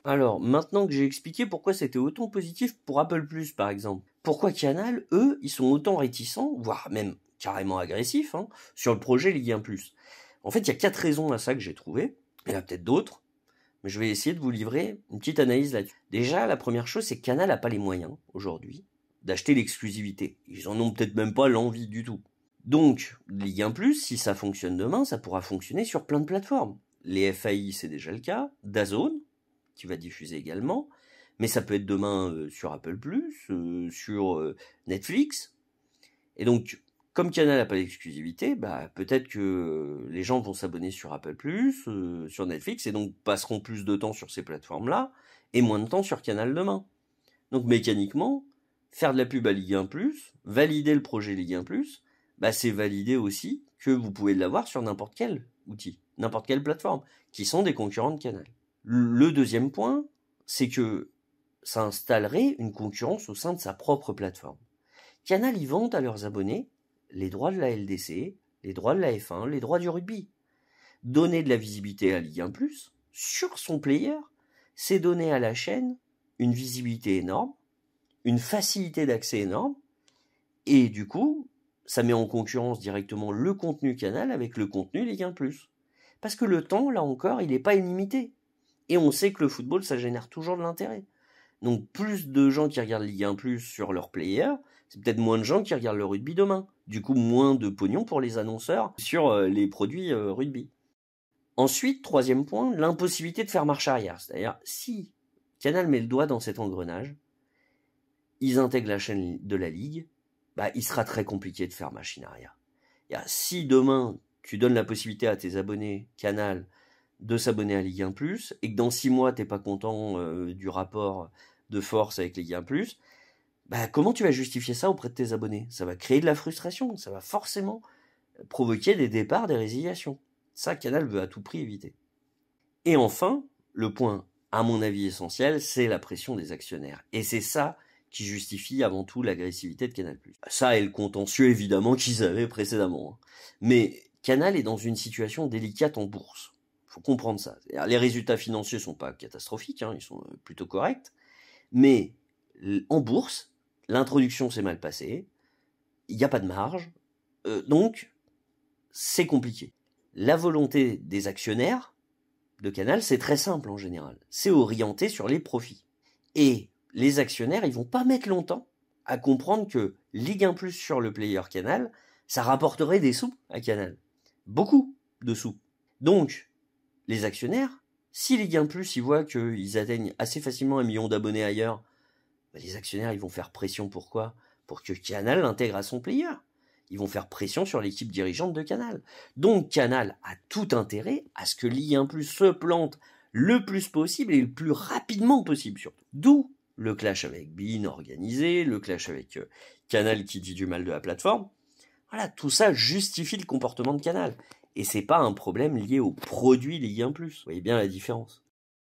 Alors, maintenant que j'ai expliqué pourquoi c'était autant positif pour Apple+, par exemple, pourquoi Canal, eux, ils sont autant réticents, voire même carrément agressifs, hein, sur le projet Ligue 1+. En fait, il y a 4 raisons à ça que j'ai trouvé. Il y en a peut-être d'autres, mais je vais essayer de vous livrer une petite analyse là-dessus. Déjà, la première chose, c'est que Canal n'a pas les moyens, aujourd'hui, d'acheter l'exclusivité. Ils en ont peut-être même pas l'envie du tout. Donc, Ligue 1+, si ça fonctionne demain, ça pourra fonctionner sur plein de plateformes. Les FAI, c'est déjà le cas. DAZN, qui va diffuser également, mais ça peut être demain sur Apple+, sur Netflix. Et donc, comme Canal n'a pas d'exclusivité, bah, peut-être que les gens vont s'abonner sur Apple+, sur Netflix, et donc passeront plus de temps sur ces plateformes-là, et moins de temps sur Canal demain. Donc mécaniquement, faire de la pub à Ligue 1+, valider le projet Ligue 1+, bah, c'est valider aussi que vous pouvez l'avoir sur n'importe quel outil, n'importe quelle plateforme, qui sont des concurrents de Canal. Le deuxième point, c'est que ça installerait une concurrence au sein de sa propre plateforme. Canal y vend à leurs abonnés les droits de la LDC, les droits de la F1, les droits du rugby. Donner de la visibilité à Ligue 1+, sur son player, c'est donner à la chaîne une visibilité énorme, une facilité d'accès énorme, et du coup, ça met en concurrence directement le contenu Canal avec le contenu Ligue 1+. Parce que le temps, là encore, il n'est pas illimité. Et on sait que le football, ça génère toujours de l'intérêt. Donc plus de gens qui regardent Ligue 1+ sur leur player, c'est peut-être moins de gens qui regardent le rugby demain. Du coup, moins de pognon pour les annonceurs sur les produits rugby. Ensuite, troisième point, l'impossibilité de faire marche arrière. C'est-à-dire, si Canal met le doigt dans cet engrenage, ils intègrent la chaîne de la Ligue, bah, il sera très compliqué de faire machine arrière. Si demain, tu donnes la possibilité à tes abonnés Canal de s'abonner à Ligue 1+, et que dans 6 mois, t'es pas content du rapport de force avec Ligue 1+, bah, comment tu vas justifier ça auprès de tes abonnés? Ça va créer de la frustration, ça va forcément provoquer des départs, des résiliations. Ça, Canal veut à tout prix éviter. Et enfin, le point, à mon avis, essentiel, c'est la pression des actionnaires. Et c'est ça qui justifie avant tout l'agressivité de Canal+. Ça et le contentieux, évidemment, qu'ils avaient précédemment. Mais Canal est dans une situation délicate en bourse. Faut comprendre ça. Les résultats financiers sont pas catastrophiques, hein, ils sont plutôt corrects. Mais en bourse, l'introduction s'est mal passée, il n'y a pas de marge, donc c'est compliqué. La volonté des actionnaires de Canal, c'est très simple en général. C'est orienté sur les profits. Et les actionnaires, ils vont pas mettre longtemps à comprendre que Ligue 1+ sur le player Canal, ça rapporterait des sous à Canal. Beaucoup de sous. Donc, les actionnaires, si Ligue 1+, ils voient qu'ils atteignent assez facilement 1 million d'abonnés ailleurs, bah les actionnaires, ils vont faire pression. Pourquoi? Pour que Canal l'intègre à son player. Ils vont faire pression sur l'équipe dirigeante de Canal. Donc Canal a tout intérêt à ce que Ligue 1+ se plante le plus possible et le plus rapidement possible surtout. D'où le clash avec beIN organisé, le clash avec Canal qui dit du mal de la plateforme. Voilà, tout ça justifie le comportement de Canal. Et c'est pas un problème lié au produit Ligue 1+. Vous voyez bien la différence.